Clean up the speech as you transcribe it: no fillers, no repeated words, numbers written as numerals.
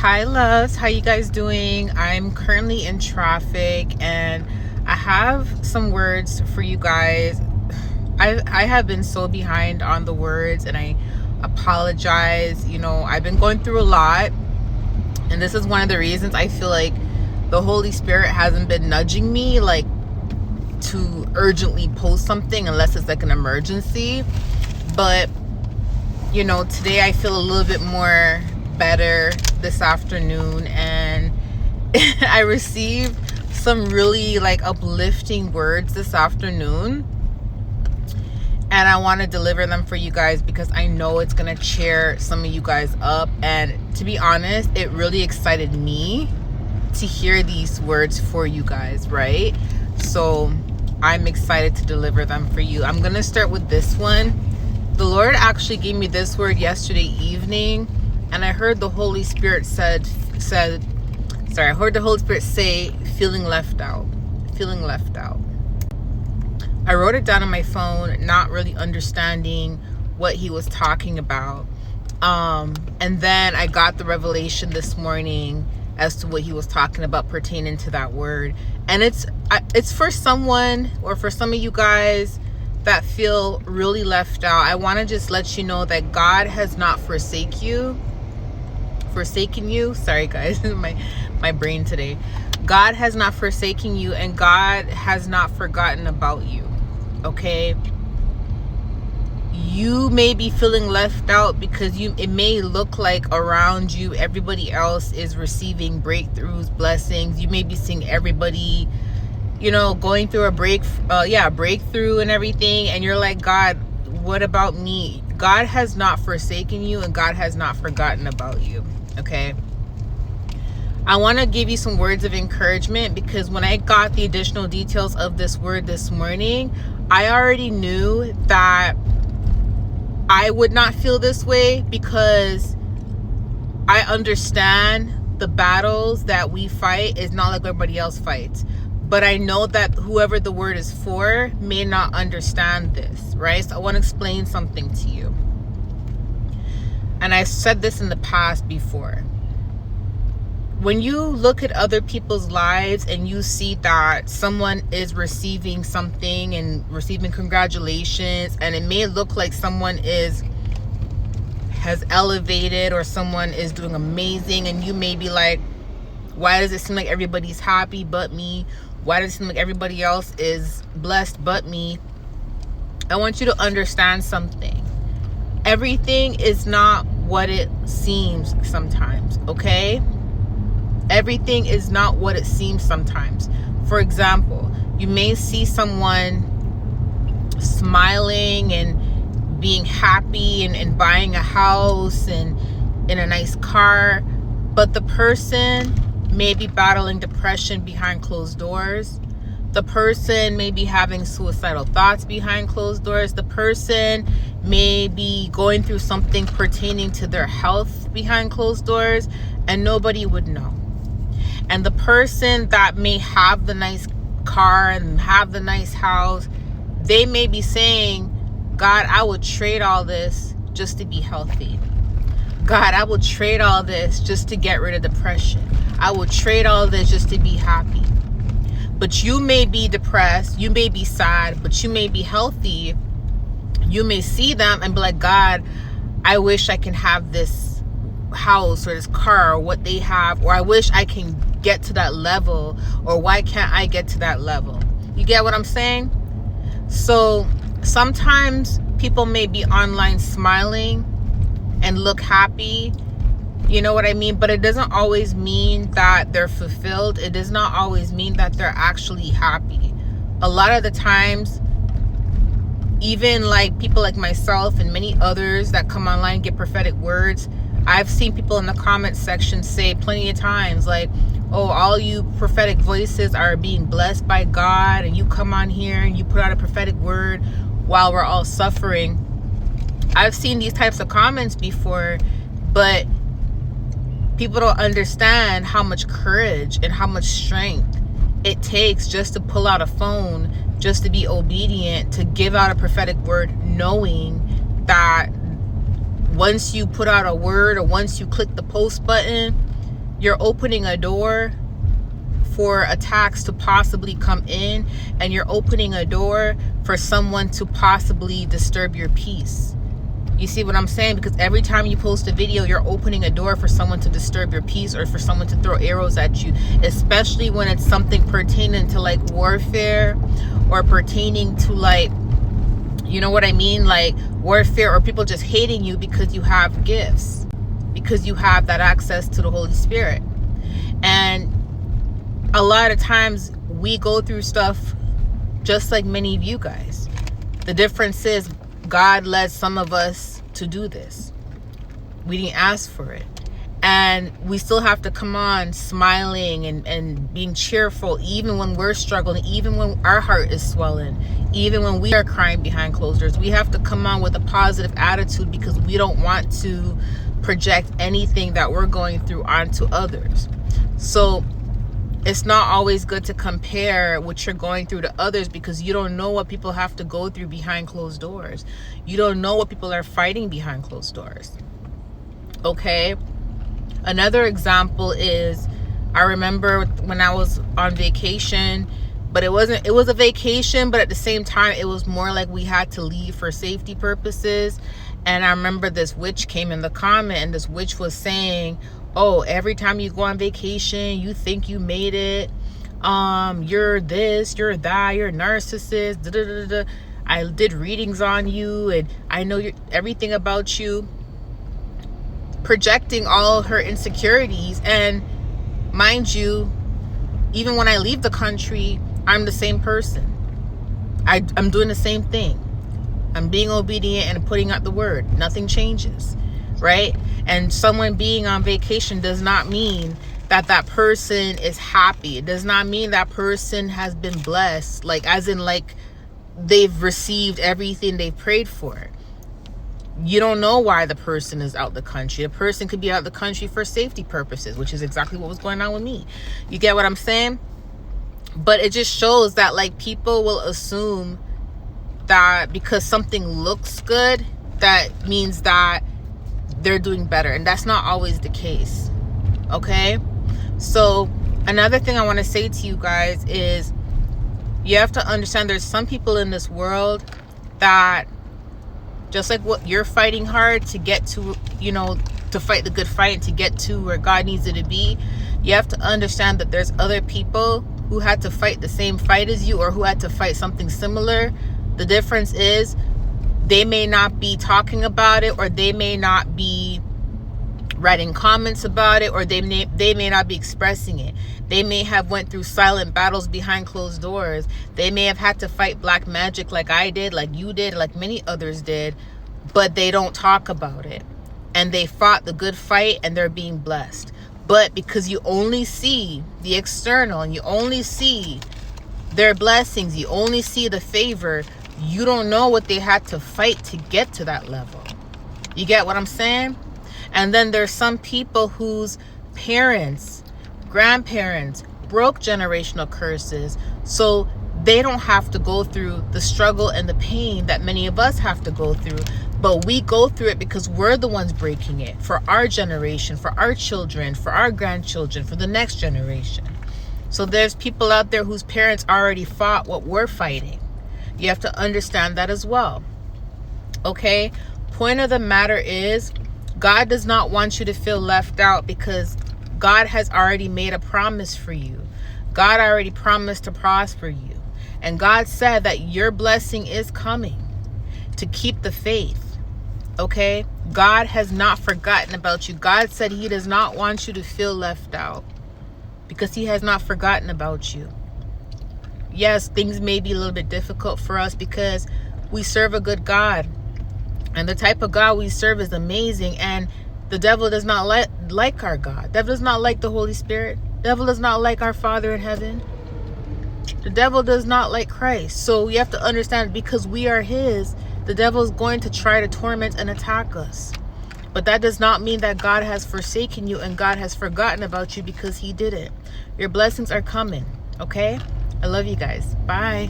Hi loves, how you guys doing? I'm currently in traffic and I have some words for you guys. I have been so behind on the words and I apologize. I've been going through a lot, and this is one of the reasons I feel like the Holy Spirit hasn't been nudging me like to urgently post something unless it's like an emergency. But today I feel a little bit more better this afternoon, and I received some really like uplifting words this afternoon, and I want to deliver them for you guys because I know it's gonna cheer some of you guys up. And to be honest, it really excited me to hear these words for you guys, right? So I'm excited to deliver them for you. I'm gonna start with this one. The Lord actually gave me this word yesterday evening, and I heard the Holy Spirit I heard the Holy Spirit say, feeling left out. I wrote it down on my phone, not really understanding what he was talking about. And then I got the revelation this morning as to what he was talking about pertaining to that word. And it's for someone, or for some of you guys that feel really left out. I want to just let you know that God has not forsaken you. Sorry guys, my brain today. God has not forsaken you, and God has not forgotten about you. Okay? You may be feeling left out because it may look like around you everybody else is receiving breakthroughs, blessings. You may be seeing everybody going through a breakthrough and everything, and you're like, God, what about me? God has not forsaken you, and God has not forgotten about you. Okay, I want to give you some words of encouragement, because when I got the additional details of this word this morning, I already knew that I would not feel this way, because I understand the battles that we fight is not like everybody else fights. But I know that whoever the word is for may not understand this, right? So I want to explain something to you. And I said this in the past before. When you look at other people's lives and you see that someone is receiving something and receiving congratulations, and it may look like someone has elevated, or someone is doing amazing, and you may be like, why does it seem like everybody's happy but me? Why does it seem like everybody else is blessed but me? I want you to understand something. Everything is not what it seems sometimes, okay? Everything is not what it seems sometimes. For example, you may see someone smiling and being happy and buying a house and in a nice car, but the person may be battling depression behind closed doors. The person may be having suicidal thoughts behind closed doors. The person may be going through something pertaining to their health behind closed doors, and nobody would know. And the person that may have the nice car and have the nice house, they may be saying, God, I would trade all this just to be healthy. God, I will trade all this just to get rid of depression. I will trade all this just to be happy. But you may be depressed, you may be sad, but you may be healthy. You may see them and be like, God, I wish I can have this house or this car or what they have, or I wish I can get to that level, or why can't I get to that level? You get what I'm saying? So sometimes people may be online smiling and look happy, you know what I mean? But it doesn't always mean that they're fulfilled. It does not always mean that they're actually happy. A lot of the times, even like people like myself and many others that come online and get prophetic words, I've seen people in the comment section say plenty of times like, oh, all you prophetic voices are being blessed by God, and you come on here and you put out a prophetic word while we're all suffering. I've seen these types of comments before, but people don't understand how much courage and how much strength it takes just to pull out a phone, just to be obedient, to give out a prophetic word, knowing that once you put out a word or once you click the post button, you're opening a door for attacks to possibly come in, and you're opening a door for someone to possibly disturb your peace. You see what I'm saying? Because every time you post a video, you're opening a door for someone to disturb your peace, or for someone to throw arrows at you, especially when it's something pertaining to like warfare, or pertaining to like, you know what I mean? Like warfare, or people just hating you because you have gifts, because you have that access to the Holy Spirit. And a lot of times we go through stuff just like many of you guys. The difference is God led some of us to do this. We didn't ask for it. And we still have to come on smiling and being cheerful, even when we're struggling, even when our heart is swelling, even when we are crying behind closed doors. We have to come on with a positive attitude, because we don't want to project anything that we're going through onto others. So it's not always good to compare what you're going through to others, because you don't know what people have to go through behind closed doors. You don't know what people are fighting behind closed doors. Okay? Another example is, I remember when I was on vacation, but it was a vacation, but at the same time, it was more like we had to leave for safety purposes. And I remember this witch came in the comment, and this witch was saying, oh, every time you go on vacation, you think you made it. You're this, you're that, you're a narcissist. Da, da, da, da. I did readings on you, and I know everything about you. Projecting all her insecurities. And mind you, even when I leave the country, I'm the same person. I'm doing the same thing. I'm being obedient and putting out the word. Nothing changes, right? And someone being on vacation does not mean that that person is happy. It does not mean that person has been blessed, like as in like they've received everything they've prayed for. You don't know why the person is out the country. The person could be out the country for safety purposes, which is exactly what was going on with me. You get what I'm saying? But it just shows that like people will assume that because something looks good, that means that they're doing better. And that's not always the case. Okay? So another thing I want to say to you guys is, you have to understand there's some people in this world that, just like what you're fighting hard to get to, you know, to fight the good fight and to get to where God needs it to be, you have to understand that there's other people who had to fight the same fight as you, or who had to fight something similar. The difference is they may not be talking about it, or they may not be writing comments about it, or they may not be expressing it. They may have went through silent battles behind closed doors. They may have had to fight black magic like I did, like you did, like many others did, but they don't talk about it. And they fought the good fight, and they're being blessed. But because you only see the external, and you only see their blessings, you only see the favor, you don't know what they had to fight to get to that level. You get what I'm saying? And then there's some people whose parents, grandparents broke generational curses, so they don't have to go through the struggle and the pain that many of us have to go through. But we go through it because we're the ones breaking it for our generation, for our children, for our grandchildren, for the next generation. So there's people out there whose parents already fought what we're fighting. You have to understand that as well. Okay? Point of the matter is, God does not want you to feel left out, because God has already made a promise for you. God already promised to prosper you. And God said that your blessing is coming. To keep the faith. Okay? God has not forgotten about you. God said he does not want you to feel left out, because he has not forgotten about you. Yes, things may be a little bit difficult for us because we serve a good God. And the type of God we serve is amazing. And the devil does not like our God. The devil does not like the Holy Spirit. The devil does not like our Father in heaven. The devil does not like Christ. So you have to understand, because we are his, the devil is going to try to torment and attack us. But that does not mean that God has forsaken you and God has forgotten about you, because he didn't. Your blessings are coming. Okay? I love you guys. Bye.